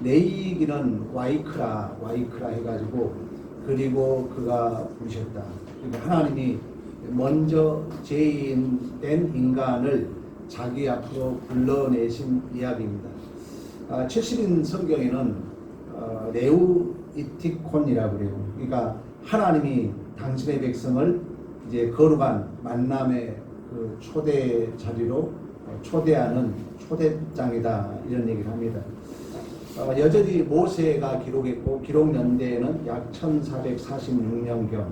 레이기는 와이크라 해가지고 그리고 그가 부르셨다. 그러니까 하나님이 먼저 죄인된 인간을 자기 앞으로 불러내신 이야기입니다. 70인 성경에는 레우이티콘이라고 그래요. 그러니까 하나님이 당신의 백성을 이제 거룩한 만남의 그 초대 자리로 초대하는 초대장이다, 이런 얘기를 합니다. 여전히 모세가 기록했고 기록 연대에는 약 1446년경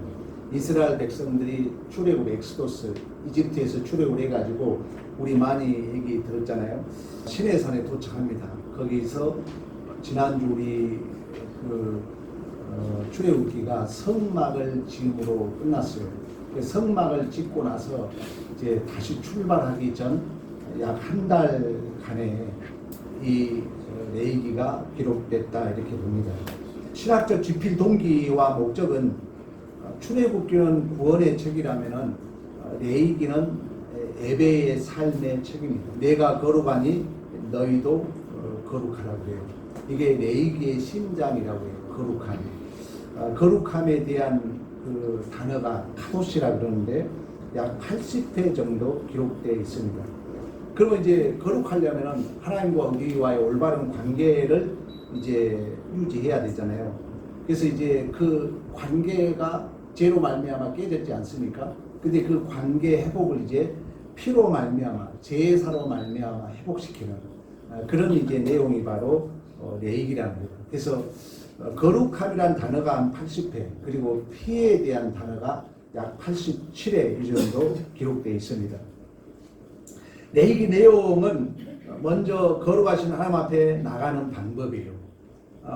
이스라엘 백성들이 출애굽 엑스도스 이집트에서 출애굽을 해가지고 우리 많이 얘기 들었잖아요. 시내산에 도착합니다. 거기서 지난주 우리 출애굽기가 성막을 지음으로 끝났어요. 성막을 짓고 나서 이제 다시 출발하기 전 약 한 달간의 이 레이기가 기록됐다, 이렇게 봅니다. 신학적 지필 동기와 목적은 출애굽기는 구원의 책이라면은 레이기는 예배의 삶의 책입니다. 내가 거룩하니 너희도 거룩하라고 해요. 이게 레이기의 심장이라고 해요. 거룩함. 거룩함에 대한 그 단어가 카도시라 그러는데 약 80회 정도 기록되어 있습니다. 그러면 이제 거룩하려면 하나님과 우리와의 올바른 관계를 이제 유지해야 되잖아요. 그래서 이제 그 관계가 죄로 말미암아 깨졌지 않습니까? 근데 그 관계 회복을 이제 피로 말미암아, 제사로 말미암아 회복시키는 그런 이제 내용이 바로 레이기라는 거예요. 그래서 거룩함이라는 단어가 한 80회, 그리고 피에 대한 단어가 약 87회 이 정도 기록되어 있습니다. 레이기 내용은 먼저 거룩하신 하나님 앞에 나가는 방법이에요.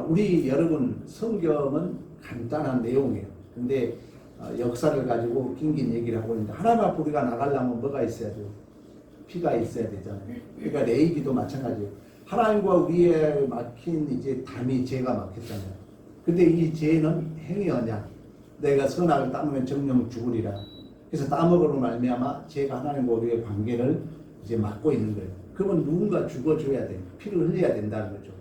우리 여러분 성경은 간단한 내용이에요. 근데 역사를 가지고 긴긴 얘기를 하고 있는데 하나님 앞에 우리가 나가려면 뭐가 있어야 돼요? 피가 있어야 되잖아요. 그러니까 레이기도 마찬가지예요. 하나님과 우리의 막힌 이제 담이 죄가 막혔잖아요. 근데 이 죄는 행위 언약. 내가 선악을 따르면 정령 죽으리라. 그래서 따먹으로 말미암아 죄가 하나님과 우리의 관계를 이제 막고 있는 거예요. 그러면 누군가 죽어줘야 돼요. 피를 흘려야 된다는 거죠.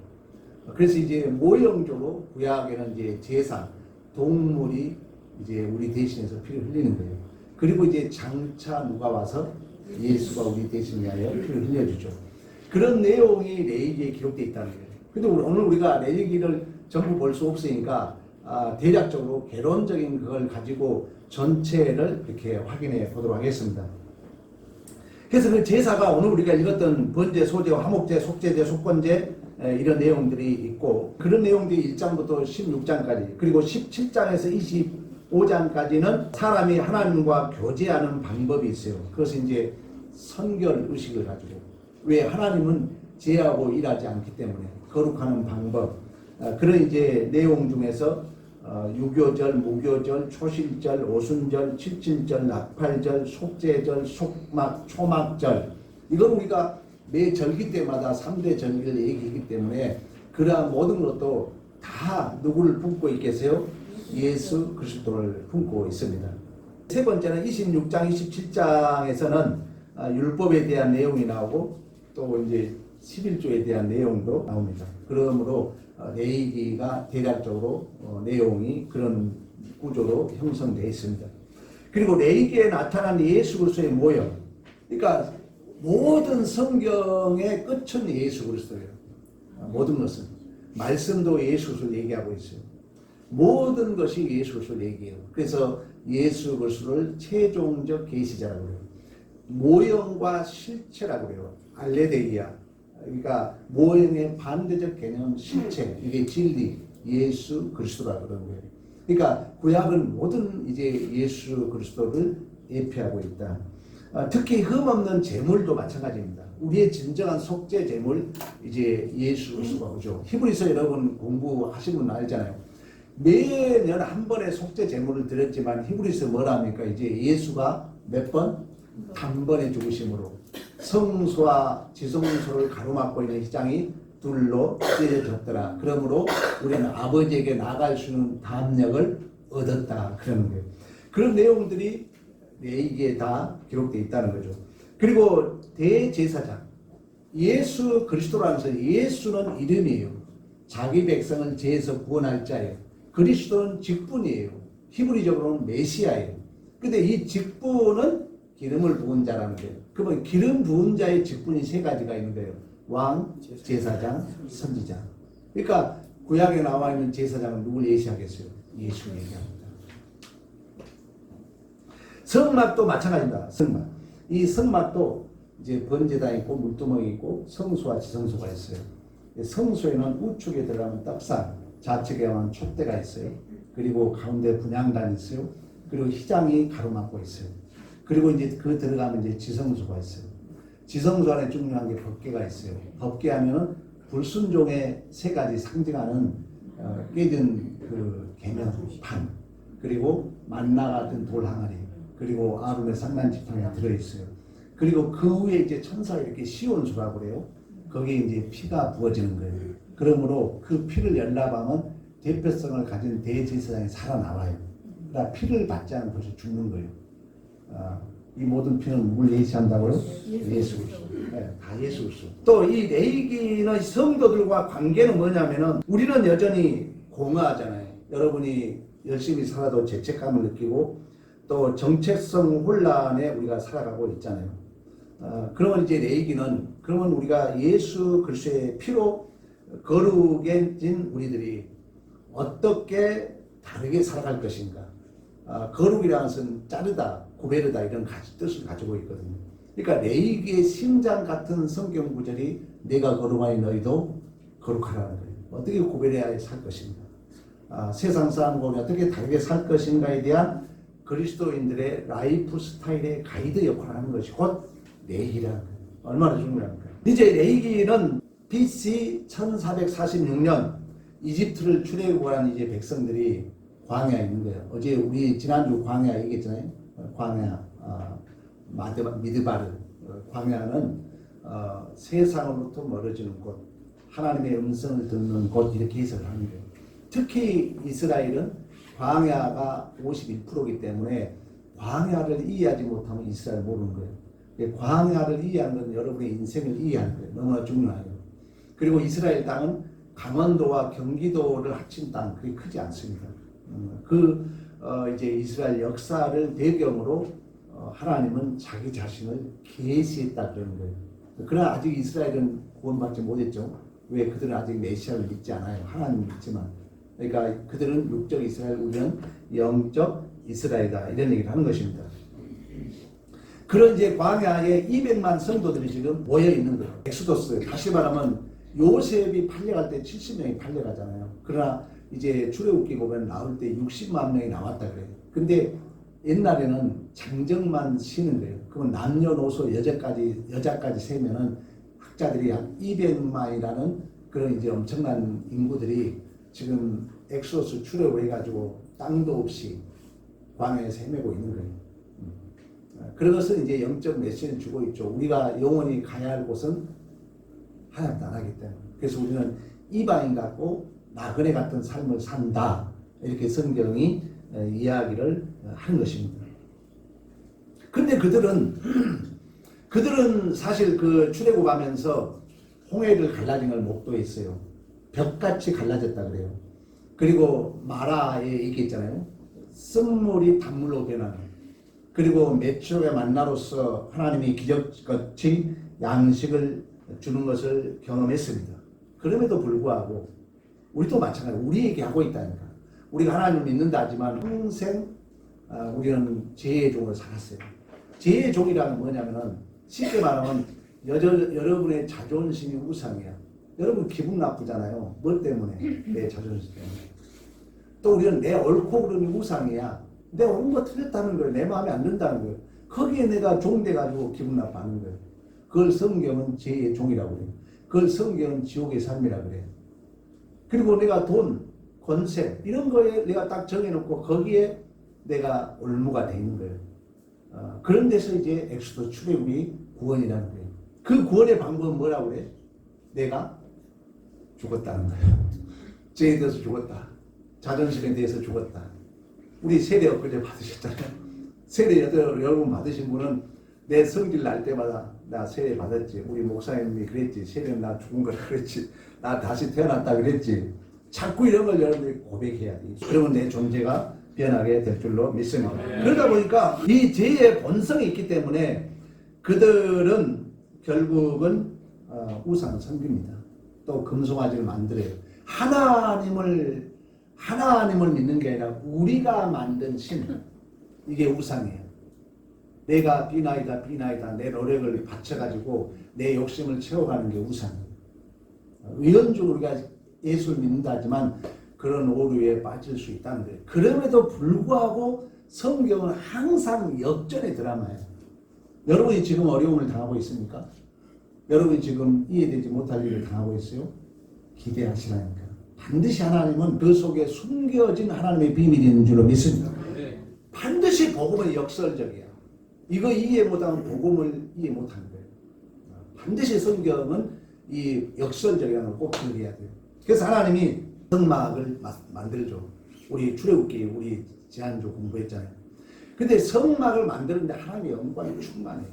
그래서 이제 모형적으로 구약에는 이제 제사, 동물이 이제 우리 대신해서 피를 흘리는 거예요. 그리고 이제 장차 누가 와서 예수가 우리 대신 위하여 피를 흘려주죠. 그런 내용이 레이기에 기록되어 있다는 거예요. 근데 오늘 우리가 레이기를 전부 볼 수 없으니까 대략적으로 개론적인 그걸 가지고 전체를 이렇게 확인해 보도록 하겠습니다. 그래서 그 제사가 오늘 우리가 읽었던 번제, 소제와 화목제, 속제제, 속건제 이런 내용들이 있고, 그런 내용들이 1장부터 16장까지, 그리고 17장에서 25장까지는 사람이 하나님과 교제하는 방법이 있어요. 그것은 이제 선결 의식을 가지고, 왜 하나님은 죄하고 일하지 않기 때문에 거룩하는 방법, 그런 이제 내용 중에서 유교절, 무교절, 초실절, 오순절, 칠칠절, 나팔절, 속죄절, 속막, 초막절, 이건 우리가 매 절기 때마다 3대 절기를 얘기하기 때문에 그러한 모든 것도 다 누구를 품고 있겠어요? 예수 그리스도를 품고 있습니다. 세 번째는 26장, 27장에서는 율법에 대한 내용이 나오고 또 이제 11조에 대한 내용도 나옵니다. 그러므로 레이기가 대략적으로 내용이 그런 구조로 형성되어 있습니다. 그리고 레이기에 나타난 예수 그리스도의 모형, 그러니까 모든 성경의 끝은 예수 그리스도예요. 모든 것은 말씀도 예수 그리스도를 얘기하고 있어요. 모든 것이 예수 그리스도를 얘기해요. 그래서 예수 그리스도를 최종적 계시자라고 해요. 모형과 실체라고 해요. 알레데이아. 그러니까 모형의 반대적 개념 실체, 이게 진리, 예수 그리스도라고 그러는 거예요. 그러니까 구약은 모든 이제 예수 그리스도를 예표하고 있다. 특히 흠없는 제물도 마찬가지입니다. 우리의 진정한 속죄 제물, 이제 예수 그리스도가 오죠. 히브리서 여러분 공부하신 분 알잖아요. 매년 한 번의 속죄 제물을 드렸지만 히브리서 뭐랍니까? 이제 예수가 몇 번? 한 번의 죽으심으로 성소와 지성소를 가로막고 있는 휘장이 둘로 찢어졌더라. 그러므로 우리는 아버지에게 나갈 수 있는 담력을 얻었다. 그러는 거예요. 그런 내용들이 레이기에 다 기록되어 있다는 거죠. 그리고 대제사장 예수 그리스도라면서 예수는 이름이에요. 자기 백성을 죄에서 구원할 자예요. 그리스도는 직분이에요. 히브리적으로는 메시아예요. 근데 이 직분은 기름을 부은 자라는 거예요. 그러면 기름 부은 자의 직분이 세 가지가 있는 거예요. 왕, 제사장, 선지자. 그러니까 구약에 나와 있는 제사장은 누굴 예시하겠어요? 예수 얘기합니다. 성막도 마찬가지입니다. 성막. 이 성막도 이제 번제단이 있고 물두멍이 있고 성소와 지성소가 있어요. 성소에는 우측에 들어가면 떡상, 좌측에 가면 촛대가 있어요. 그리고 가운데 분향단이 있어요. 그리고 휘장이 가로막고 있어요. 그리고 이제 그 들어가면 이제 지성소가 있어요. 지성소 안에 중요한 게 법궤가 있어요. 법궤 하면은 불순종의 세 가지 상징하는 깨진 그 계명판, 그리고 만나 같은 돌 항아리, 그리고 아론의 상단 지팡이가 들어있어요. 그리고 그 위에 이제 천사가 이렇게 시온수라고 그래요. 거기에 이제 피가 부어지는 거예요. 그러므로 그 피를 연락하면 대표성을 가진 대제사장이 살아나와요. 그러니까 피를 받지 않으면 벌써 죽는 거예요. 이 모든 피는 누굴 예시한다고요? 예수 그리스도. 네, 다 예수 그리스도. 또 이 레위기는 성도들과 관계는 뭐냐면은 우리는 여전히 공허하잖아요. 여러분이 열심히 살아도 죄책감을 느끼고 또 정체성 혼란에 우리가 살아가고 있잖아요. 그러면 이제 레위기는 그러면 우리가 예수 그리스도의 피로 거룩해진 우리들이 어떻게 다르게 살아갈 것인가. 거룩이라는 것은 자르다, 구베르다 이런 뜻을 가지고 있거든요. 그러니까 레위기의 심장 같은 성경 구절이 내가 거룩하니 너희도 거룩하라는 거예요. 어떻게 구베려야 살 것인가. 세상 사람과 어떻게 다르게 살 것인가에 대한 그리스도인들의 라이프 스타일의 가이드 역할을 하는 것이 곧 레위기라는 거예요. 얼마나 중요합니까? 이제 레위기는 BC 1446년 이집트를 출애굽한 이제 백성들이 광야에 있는 거예요. 어제 우리 지난주 광야 얘기했잖아요. 광야, 미드바르. 광야는 세상으로부터 멀어지는 곳, 하나님의 음성을 듣는 곳 이렇게 해석을 하는 거예요. 특히 이스라엘은 광야가 51%이기 때문에 광야를 이해하지 못하면 이스라엘 모르는 거예요. 광야를 이해하는 건 여러분의 인생을 이해하는 거예요. 너무나 중요해요. 그리고 이스라엘 땅은 강원도와 경기도를 합친 땅, 그게 크지 않습니다. 이제 이스라엘 역사를 배경으로 하나님은 자기 자신을 계시했다 그러는 거예요. 그러나 아직 이스라엘은 구원받지 못했죠. 왜? 그들은 아직 메시아를 믿지 않아요. 하나님 믿지만. 그러니까 그들은 육적 이스라엘, 우리는 영적 이스라엘이다. 이런 얘기를 하는 것입니다. 그런 이제 광야에 200만 성도들이 지금 모여 있는 거예요. 엑소더스. 다시 말하면 요셉이 팔려갈 때 70명이 팔려가잖아요. 그러나 이제 출애굽기 보면 나올 때 60만 명이 나왔다 그래요. 근데 옛날에는 장정만 쉬는 거예요. 그러면 남녀노소 여자까지 세면은 학자들이 한 200만이라는 그런 이제 엄청난 인구들이 지금 엑소스 출애굽을 해가지고 땅도 없이 광야에서 헤매고 있는 거예요. 그런 것은 이제 영적 메시지를 주고 있죠. 우리가 영원히 가야 할 곳은 하나님 나라이기 때문에. 그래서 우리는 이방인 같고 나그네 같은 삶을 산다. 이렇게 성경이 이야기를 하는 것입니다. 근데 그들은 사실 그 출애굽하면서 홍해를 갈라진 걸 목도했어요. 벽같이 갈라졌다 그래요. 그리고 마라에 얘기했잖아요. 쓴물이 단물로 변하는. 그리고 메추라기의 만나로서 하나님이 기적같이 양식을 주는 것을 경험했습니다. 그럼에도 불구하고 우리도 마찬가지로 우리 얘기하고 있다니까. 우리가 하나님을 믿는다 하지만 평생 우리는 죄의 종으로 살았어요. 죄의 종이라는 뭐냐면은 쉽게 말하면 여러분의 자존심이 우상이야. 여러분 기분 나쁘잖아요. 뭐 때문에? 내 자존심 때문에. 또 우리는 내 옳고 그름이 우상이야. 내 옳은 거 틀렸다는 거예요. 내 마음에 안 든다는 거예요. 거기에 내가 종돼가지고 기분 나빠하는 거예요. 그걸 성경은 죄의 종이라고 그래요. 그걸 성경은 지옥의 삶이라고 그래요. 그리고 내가 돈, 권세 이런 거에 내가 딱 정해놓고 거기에 내가 올무가 돼 있는 거예요. 그런 데서 이제 엑소더 출애굽이 구원이라는 거예요. 그 구원의 방법은 뭐라고 그래? 내가 죽었다는 거예요. 죄에 대해서 죽었다. 자존심에 대해서 죽었다. 우리 세례 엊그제 받으셨잖아요. 세례 여러분 받으신 분은 내 성질 날 때마다 나 세례 받았지. 우리 목사님이 그랬지. 세례는 나 죽은 거라 그랬지. 나 다시 태어났다 그랬지. 자꾸 이런 걸 여러분들이 고백해야 돼. 그러면 내 존재가 변하게 될 줄로 믿습니다. 그러다 보니까 이 죄의 본성이 있기 때문에 그들은 결국은 우상을 섬깁니다. 또 금송아지를 만들어요. 하나님을 믿는 게 아니라 우리가 만든 신, 이게 우상이에요. 내가 비나이다 내 노력을 바쳐가지고 내 욕심을 채워가는 게 우상이에요. 의연적으로 우리가 예수를 믿는다 하지만 그런 오류에 빠질 수 있다는 거예요. 그럼에도 불구하고 성경은 항상 역전의 드라마예요. 여러분이 지금 어려움을 당하고 있습니까? 여러분이 지금 이해되지 못할 일을 당하고 있어요? 기대하시라니까. 반드시 하나님은 그 속에 숨겨진 하나님의 비밀이 있는 줄로 믿습니다. 반드시 복음은 역설적이야. 이거 이해 못하면 복음을 이해 못하는 거예요. 반드시 성경은 이 역설적이라는 걸 꼭 기억해야 돼요. 그래서 하나님이 성막을 만들죠. 우리 출애굽기 우리 지난주 공부했잖아요. 근데 성막을 만드는데 하나님의 영광이 충만해요.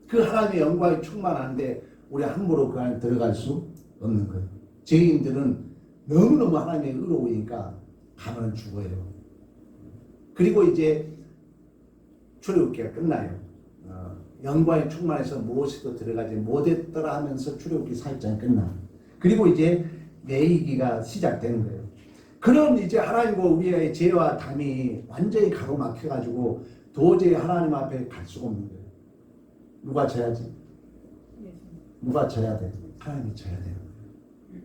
그 하나님의 영광이 충만한데 우리 함부로 그 안에 들어갈 수 없는 거예요. 죄인들은 너무너무 하나님의 의로우니까 가면 죽어요. 그리고 이제 출애굽기가 끝나요. 영광이 충만해서 무엇에도 들어가지 못했더라 하면서 출애굽기 4장이 끝나. 그리고 이제 내이기가 시작되는 거예요. 그런 이제 하나님과 우리의 죄와 담이 완전히 가로막혀가지고 도저히 하나님 앞에 갈 수가 없는 거예요. 누가 져야지? 누가 져야 돼? 하나님이 져야 돼요.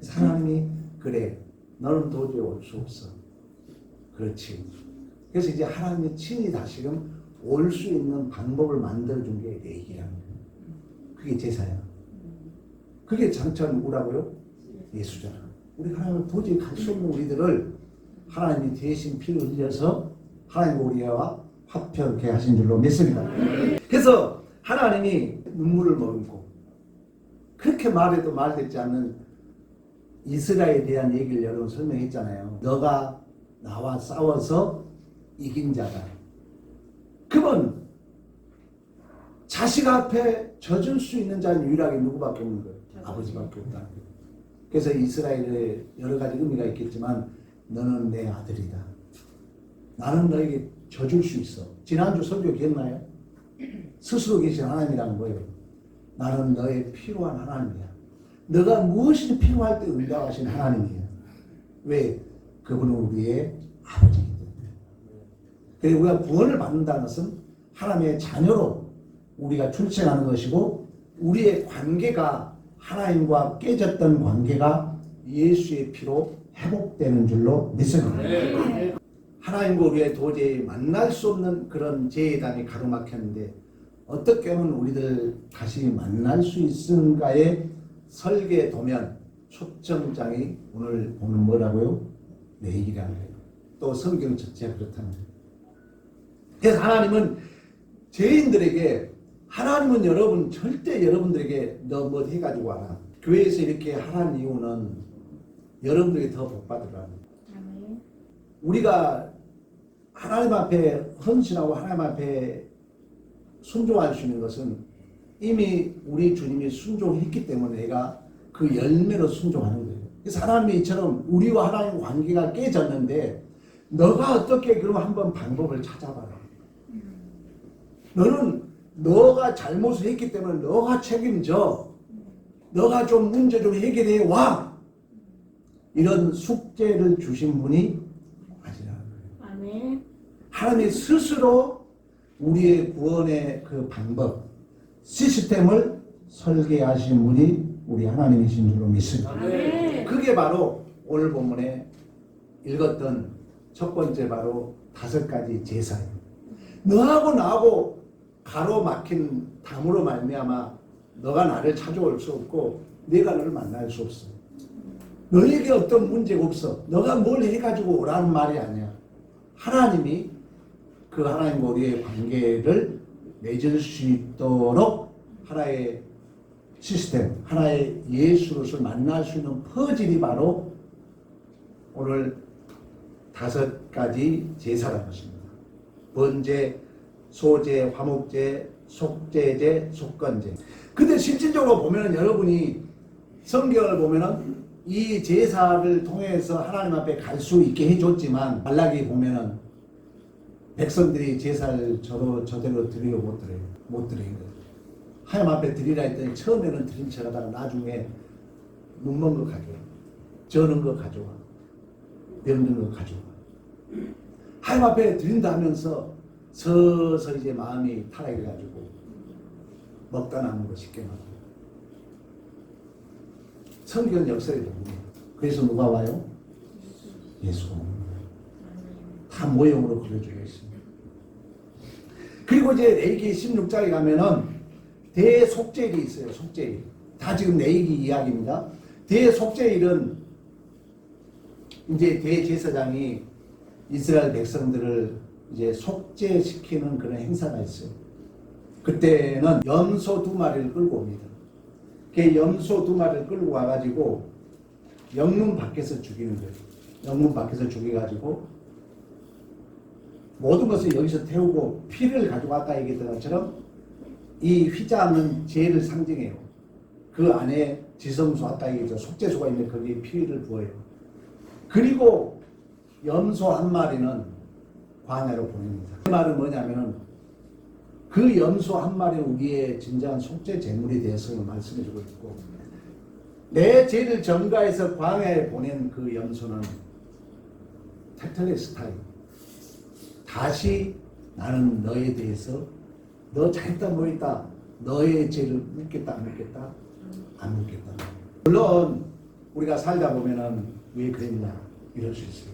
하나님이 그래 너는 도저히 올 수 없어. 그렇지. 그래서 이제 하나님이 친히 다시금 올 수 있는 방법을 만들어준 게 내기라는 거예요. 그게 제사야. 그게 장차 누구라고요? 예수잖아. 우리 하나님을 도저히 갈 수 없는 우리들을 하나님이 대신 피를 흘려서 하나님과 우리와 화평케 하신 줄로 믿습니다. 그래서 하나님이 눈물을 머금고 그렇게 말해도 말듣지 않는 이스라엘에 대한 얘기를 여러분 설명했잖아요. 너가 나와 싸워서 이긴 자다. 그건 자식 앞에 져줄 수 있는 자는 유일하게 누구밖에 없는 거예요? 아버지밖에 없다는 거예요. 그래서 이스라엘에 여러 가지 의미가 있겠지만 너는 내 아들이다. 나는 너에게 져줄 수 있어. 지난주 설교 기억나요? 스스로 계신 하나님이라는 거예요. 나는 너의 필요한 하나님이야. 너가 무엇이 필요할 때 응답하신 하나님이에요. 왜? 그분은 우리의 아버지이기 때문에. 그리고 우리가 구원을 받는다는 것은 하나님의 자녀로 우리가 출생하는 것이고 우리의 관계가 하나님과 깨졌던 관계가 예수의 피로 회복되는 줄로 믿습니다. 하나님과 우리의 도저히 만날 수 없는 그런 죄의 담이 가로막혔는데 어떻게 하면 우리들 다시 만날 수 있는가의 설계 도면 초점장이 오늘 보는 뭐라고요? 내일이라는 거예요. 또 성경 전체가 그렇다는 거예요. 그래서 하나님은 죄인들에게 하나님은 여러분 절대 여러분들에게 너 뭐 해가지고 와라. 교회에서 이렇게 하라는 이유는 여러분들에게 더 복받으라는 거예요. 우리가 하나님 앞에 헌신하고 하나님 앞에 순종할 수 있는 것은 이미 우리 주님이 순종했기 때문에 내가 그 열매로 순종하는 거예요. 그래서 하나님이 이처럼 우리와 하나님 관계가 깨졌는데 너가 어떻게 그럼 한번 방법을 찾아봐라. 너는 너가 잘못을 했기 때문에 너가 책임져. 너가 좀 문제 좀 해결해 와. 이런 숙제를 주신 분이 아니라는 거예요. 아멘. 하나님이 스스로 우리의 구원의 그 방법, 시스템을 설계하신 분이 우리 하나님이신 줄로 믿습니다. 아멘. 그게 바로 오늘 본문에 읽었던 첫 번째 바로 5가지 제사예요. 너하고 나하고 가로막힌 담으로 말미암아 너가 나를 찾아올 수 없고 내가 너를 만날 수 없어. 너에게 어떤 문제가 없어. 너가 뭘 해가지고 오라는 말이 아니야. 하나님이 그 하나님과 우리의 관계를 맺을 수 있도록 하나의 시스템, 하나의 예수로서 만날 수 있는 퍼즐이 바로 오늘 5가지 제사라는 것입니다. 번제, 소제, 화목제, 속죄제, 속건제. 근데 실질적으로 보면은 여러분이 성경을 보면은 이 제사를 통해서 하나님 앞에 갈 수 있게 해줬지만 말라기 보면은 백성들이 제사를 저대로 드리려 못 드려요. 못 드리는 거예요. 하나님 앞에 드리라 했더니 처음에는 드린 척 하다가 나중에 묵는 거 가져와. 저는 거 가져와. 병든 거 가져와. 하나님 앞에 드린다 하면서 서서히 이제 마음이 타락해가지고 먹다 남은 거 쉽게 먹어요. 성경 역사에 봅니다. 그래서 누가 와요? 예수가 옵니다. 다 모형으로 그려주고 있습니다. 그리고 이제 레위기 16장에 가면은 대속죄일이 있어요. 속죄일. 다 지금 레위기 이야기입니다. 대속죄일은 이제 대제사장이 이스라엘 백성들을 이제 속죄시키는 그런 행사가 있어요. 그때는 염소 2마리를 끌고 옵니다. 그 염소 2마리를 끌고 와가지고 영문 밖에서 죽이는 거예요. 영문 밖에서 죽여가지고 모든 것을 여기서 태우고 피를 가지고 아까 얘기했던 것처럼 이 휘장은 죄를 상징해요. 그 안에 지성소 아까 얘기했죠. 속죄소가 있는데 거기에 피를 부어요. 그리고 염소 1마리는 광야로 보냅니다. 그 말은 뭐냐면은 그 염소 1마리는 우리의 진정한 속죄 제물이 되었음을 말씀해주고 있고 내 죄를 전가해서 광야에 보낸 그 염소는 테텔레스타이 다시 나는 너에 대해서 너 잘했다 뭐했다 너의 죄를 묻겠다 안 묻겠다 안 묻겠다. 물론 우리가 살다 보면은 왜 그랬냐 이럴 수 있어요.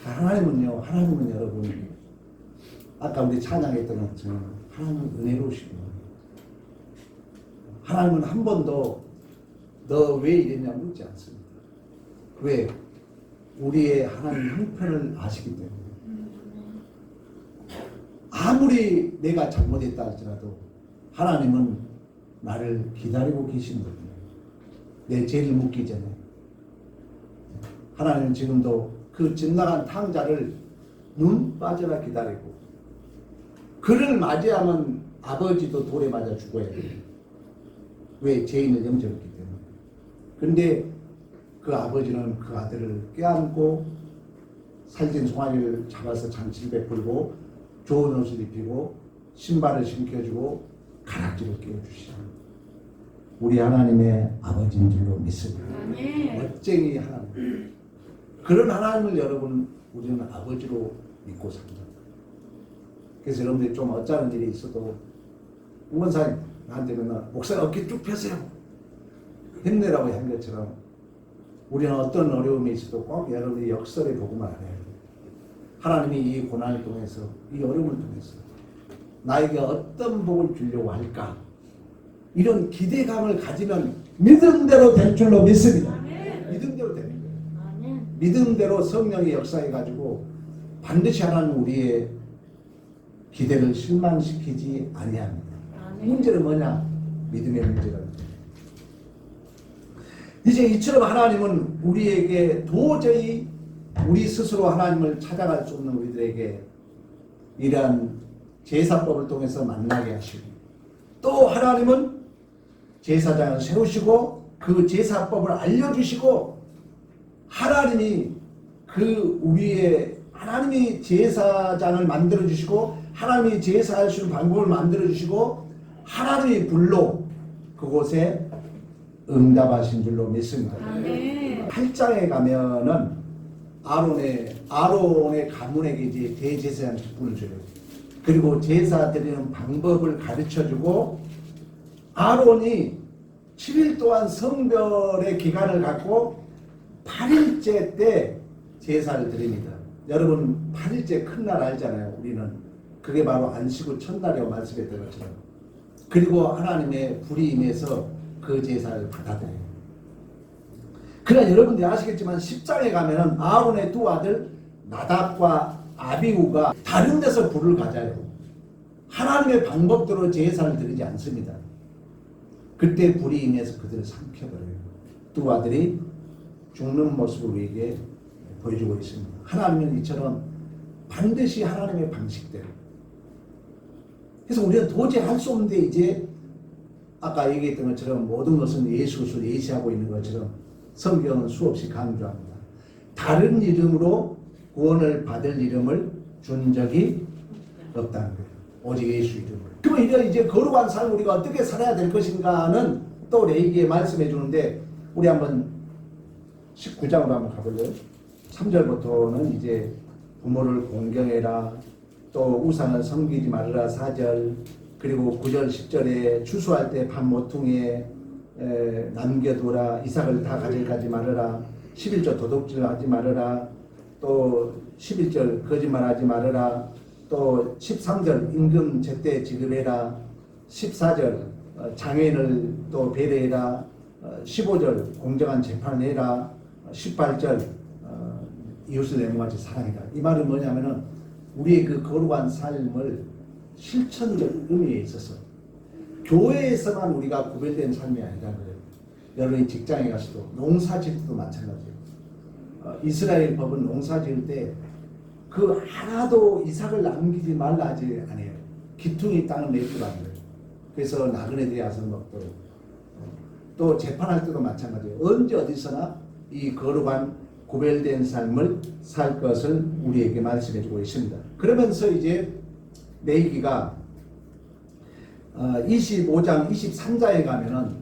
하나님은 여러분 아까 우리 찬양했던 것처럼 하나님은 은혜로우시고 하나님은 한 번도 너 왜 이랬냐 묻지 않습니다. 왜? 우리의 하나님 형편을 아시기 때문에 아무리 내가 잘못했다 할지라도 하나님은 나를 기다리고 계신 거예요. 내 죄를 묻기 전에 하나님은 지금도 그 빗나간 탕자를 눈 빠져라 기다리고 그를 맞이하면 아버지도 돌에 맞아 죽어야 돼요. 왜? 죄인을 영접했기 때문에. 그런데 그 아버지는 그 아들을 껴안고 살찐 송아지를 잡아서 잔치를 베풀고 좋은 옷을 입히고 신발을 신겨주고 가락지를 끼워주시죠. 우리 하나님의 아버지인 줄로 믿습니다. 멋쟁이 하나님. 그런 하나님을 여러분 우리는 아버지로 믿고 삽니다. 그래서 여러분들이 좀 어쩌는 일이 있어도 공원사님 나한테 맨날 목사님 어깨 쭉 펴세요 힘내라고 한 것처럼 우리는 어떤 어려움이 있어도 꼭 여러분이 역설의 복음을 알아야 돼요. 하나님이 이 고난을 통해서 이 어려움을 통해서 나에게 어떤 복을 주려고 할까 이런 기대감을 가지면 믿음대로 될 줄로 믿습니다. 믿음대로 되는 거예요. 믿음대로 성령이 역사해가지고 반드시 하나님 우리의 기대를 실망시키지 아니합니다. 문제는 뭐냐? 믿음의 문제라는 거예요. 이제 이처럼 하나님은 우리에게 도저히 우리 스스로 하나님을 찾아갈 수 없는 우리들에게 이러한 제사법을 통해서 만나게 하시고 또 하나님은 제사장을 세우시고 그 제사법을 알려주시고 하나님이 그 우리의 하나님이 제사장을 만들어주시고 하나님이 제사할 수 있는 방법을 만들어주시고 하나님의 불로 그곳에 응답하신 줄로 믿습니다. 8장에 가면은 아론의 가문에게 이제 대제사장 직분을 줘요. 그리고 제사 드리는 방법을 가르쳐주고 아론이 7일 동안 성별의 기간을 갖고 8일째 때 제사를 드립니다. 여러분 8일째 큰 날 알잖아요. 우리는 그게 바로 안식 후 첫날이라고 말씀했던 것처럼 그리고 하나님의 불이 임해서 그 제사를 받아들여요. 그러나 여러분들이 아시겠지만 10장에 가면은 아론의 두 아들 나답과 아비후가 다른 데서 불을 가져요. 하나님의 방법대로 제사를 드리지 않습니다. 그때 불이 임해서 그들을 삼켜버려요. 두 아들이 죽는 모습을 우리에게 보여주고 있습니다. 하나님은 이처럼 반드시 하나님의 방식대로 그래서 우리는 도저히 할 수 없는데 이제 아까 얘기했던 것처럼 모든 것은 예수를 예시하고 있는 것처럼 성경은 수없이 강조합니다. 다른 이름으로 구원을 받을 이름을 준 적이 없다는 거예요. 오직 예수 이름을. 그러면 이런 이제 거룩한 삶을 우리가 어떻게 살아야 될 것인가는 또 레위기에 말씀해 주는데 우리 한번 19장으로 한번 가볼래요? 3절부터는 이제 부모를 공경해라, 또 우상을 섬기지 말아라 4절, 그리고 9절 10절에 추수할 때 밥 모퉁이에 남겨두라, 이삭을 다 가져가지 말아라, 11절 도둑질 하지 말아라, 또 11절 거짓말하지 말아라, 또 13절 임금 제때 지급해라, 14절 장애인을 또 배려해라, 15절 공정한 재판을 해라, 18절 이웃을 내 몸같이 사랑해라. 이 말은 뭐냐면은 우리의 그 거룩한 삶을 실천적 의미에 있어서 교회에서만 우리가 구별된 삶이 아니라는 거예요. 여러분이 직장에 가서도 농사 지을 때도 마찬가지예요. 이스라엘 법은 농사 지을 때 그 하나도 이삭을 남기지 말라 하지 않아요. 기퉁이 땅을 내주라는 거예요. 그래서 나그네들이 와서 먹도록. 또 재판할 때도 마찬가지예요. 언제 어디서나 이 거룩한 구별된 삶을 살 것을 우리에게 말씀해 주고 있습니다. 그러면서 이제 레위기가 25장 23장에 가면은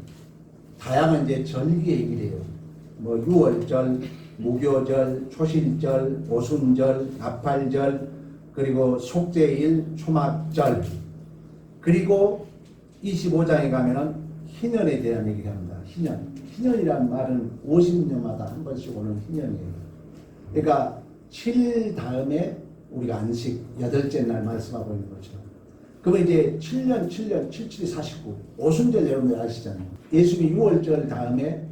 다양한 이제 절기 얘기를 해요. 뭐 유월절, 무교절, 초실절, 오순절, 나팔절, 그리고 속죄일, 초막절, 그리고 25장에 가면은 희년에 대한 얘기를 합니다. 희년이라는 말은 50년마다 한 번씩 오는 희년이에요. 그러니까 7일 다음에 우리가 안식 8째 날 말씀하고 있는 것처럼. 그러면 이제 7년, 77이 49. 오순절 여러분들 아시잖아요. 예수님이 6월절 다음에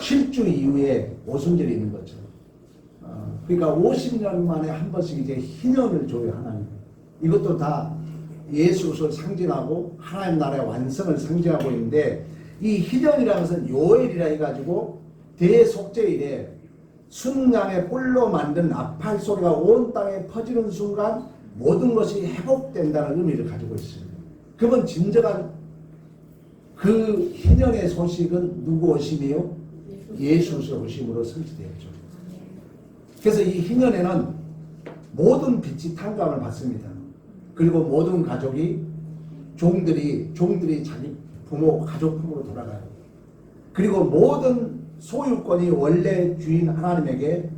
7주 이후에 오순절이 있는 것처럼. 그러니까 50년 만에 한 번씩 이제 희년을 줘요, 하나님. 이것도 다 예수를 상징하고 하나님 나라의 완성을 상징하고 있는데, 이 희년이라는 것은 요엘이라 해가지고 대속죄일에 순양의 뿔로 만든 나팔 소리가 온 땅에 퍼지는 순간 모든 것이 회복된다는 의미를 가지고 있습니다. 그러면 진정한 그 희년의 소식은 누구 오심이요? 예수의 오심으로 성취되었죠. 그래서 이 희년에는 모든 빛이 탕감을 받습니다. 그리고 모든 가족이 종들이 자기 부모 가족 품으로 돌아가요. 그리고 모든 소유권이 원래 주인 하나님에게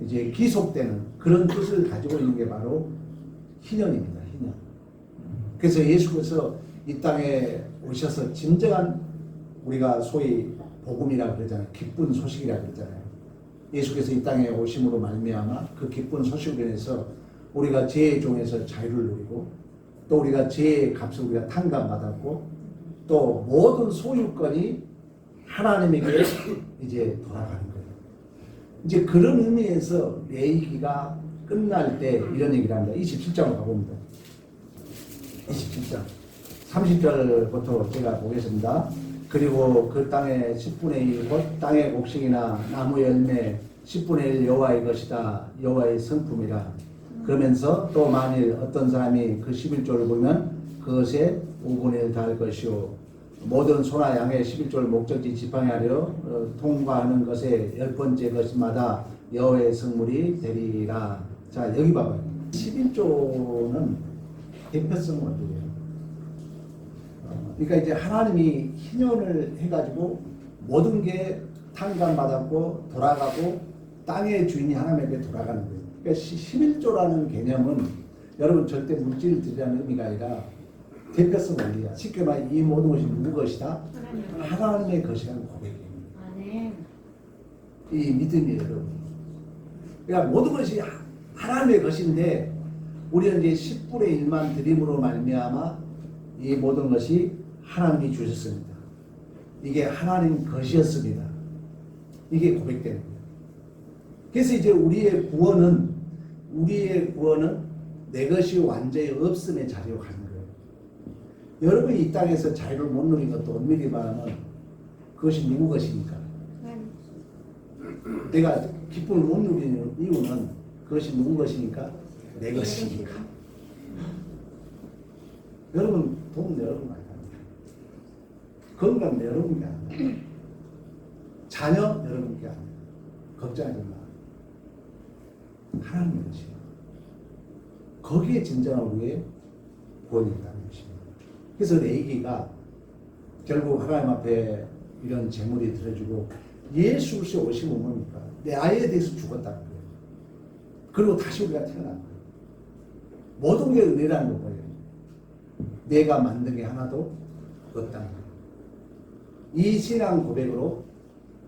이제 기속되는 그런 뜻을 가지고 있는 게 바로 희년입니다. 희년. 그래서 예수께서 이 땅에 오셔서 진정한 우리가 소위 복음이라고 그러잖아요. 기쁜 소식이라고 그러잖아요. 예수께서 이 땅에 오심으로 말미암아 그 기쁜 소식을 인해서 우리가 죄의 종에서 자유를 누리고, 또 우리가 죄의 값을 우리가 탕감받았고, 또 모든 소유권이 하나님에게 이제 돌아가는 거예요. 이제 그런 의미에서 레위기가 끝날 때 이런 얘기를 합니다. 27장으로 가봅니다. 27장 30절부터 제가 보겠습니다. 그리고 그 땅의 10분의 1 곧 땅의 곡식이나 나무 열매 10분의 1 여호와의 것이다. 여호와의 성품이라. 그러면서 또 만일 어떤 사람이 그 11조를 보면 그것에 5분의 1 다할 것이요 모든 소나 양의 11조를 목적지 지팡이 하려 통과하는 것의 10번째 것마다 여호와의 성물이 되리라. 자, 여기 봐봐요. 11조는 대표성 원조예요. 그러니까 이제 하나님이 희년을 해가지고 모든 게 탕감받았고 돌아가고 땅의 주인이 하나님에게 돌아가는 거예요. 그러니까 11조라는 개념은 여러분 절대 물질들이라는 의미가 아니라 대표성 원리야. 쉽게 말해 이 모든 것이 누구 것이다? 하나님의 것이라는 고백입니다. 이 믿음이에요, 여러분. 그러니까 모든 것이 하나님의 것인데 우리는 이제 10분의 1만 드림으로 말미암아 이 모든 것이 하나님이 주셨습니다. 이게 하나님 것이었습니다. 이게 고백되는 거예요. 그래서 이제 우리의 구원은 내 것이 완전히 없음의 자리로 가는 거예요. 여러분이 이 땅에서 자유를 못 누린 것도 엄밀히 말하면 그것이 누구 것입니까? 내가 기쁨을 못 누리는 이유는 그것이 누구 것이니까? 내 것이니까. 여러분 돈 여러분 많이 합니다. 건강 여러분께 합니다. 자녀 여러분께 합니다. 걱정하지 마. 하나님의 것이요. 거기에 진정한 우리의 구원이 있다는 것입니다. 그래서 레이기가 결국 하나님 앞에 이런 재물이 들어주고 예수 그리스도 오시면 뭡니까? 내 아이에 대해서 죽었다는 거예요. 그리고 다시 우리가 태어난 거예요. 모든 게 은혜라는 거예요. 내가 만든 게 하나도 없다는 거예요. 이 신앙 고백으로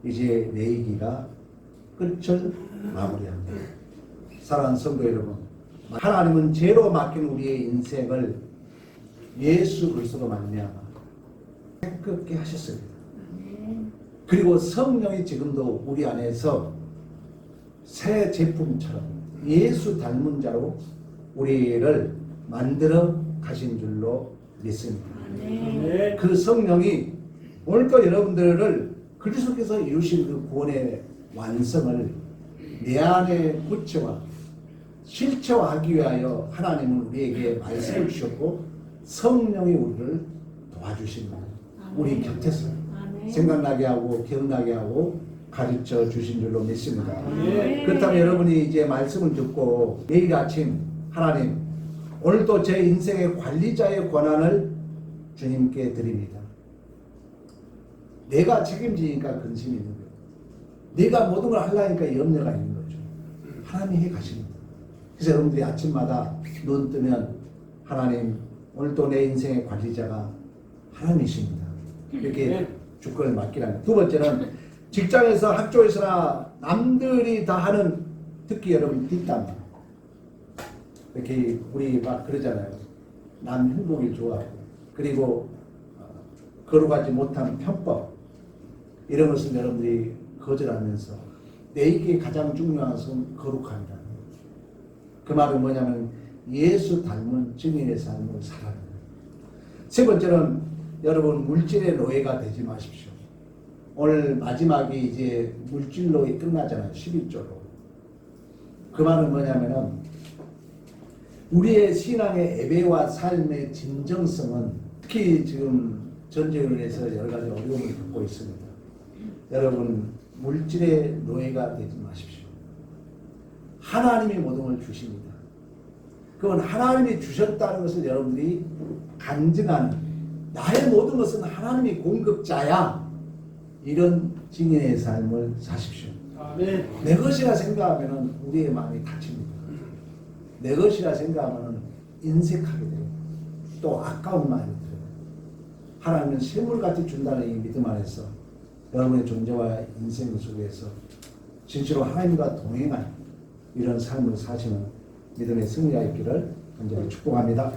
이제 레이기가 끝을 마무리합니다. 사랑하는 성도 여러분, 하나님은 죄로 막힌 우리의 인생을 예수 그리스도로 말미암아 깨끗게 하셨습니다. 그리고 성령이 지금도 우리 안에서 새 제품처럼 예수 닮은 자로 우리를 만들어 가신 줄로 믿습니다. 그 성령이 오늘도 여러분들을 그리스도께서 이루신 그 구원의 완성을 내 안에 구체화 실체화하기 위하여 하나님은 우리에게 말씀을 주셨고 성령이 우리를 도와주십니다. 우리 곁에서 생각나게 하고 기억나게 하고 가르쳐 주신 줄로 믿습니다. 그렇다면 여러분이 이제 말씀을 듣고 내일 아침 하나님 오늘도 제 인생의 관리자의 권한을 주님께 드립니다. 내가 책임지니까 근심이 있는 거예요. 내가 모든 걸 하려니까 염려가 있는 거죠. 하나님이 해 가십니다. 그래서 여러분들이 아침마다 눈 뜨면 하나님 오늘도 내 인생의 관리자가 하나님이십니다. 이렇게 주권을 맡기라는. 두 번째는 직장에서 학교에서나 남들이 다 하는 특히 여러분 뒷담화 이렇게 우리 막 그러잖아요. 남 행복이 좋아하고 그리고 거룩하지 못한 편법 이런 것을 여러분들이 거절하면서 내게 가장 중요한 것은 거룩함이다. 그 말은 뭐냐면 예수 닮은 증인의 삶을 살아가는 거예요. 세 번째는 여러분 물질의 노예가 되지 마십시오. 오늘 마지막이 이제 물질로 끝나잖아요. 11조로. 그 말은 뭐냐면은 우리의 신앙의 예배와 삶의 진정성은 특히 지금 전쟁으로 인해서 여러 가지 어려움을 겪고 있습니다. 여러분 물질의 노예가 되지 마십시오. 하나님이 모든 걸 주십니다. 그건 하나님이 주셨다는 것을 여러분들이 간증하는 나의 모든 것은 하나님이 공급자야. 이런 증인의 삶을 사십시오. 아멘. 내 것이라 생각하면 우리의 마음이 다칩니다. 내 것이라 생각하면 인색하게 돼요. 또 아까운 마음이 들어요. 하나님은 샘물같이 준다는 이 믿음 안에서 여러분의 존재와 인생 속에서 진실로 하나님과 동행하는 이런 삶을 사시는 믿음의 승리가 있기를 간절히 축복합니다.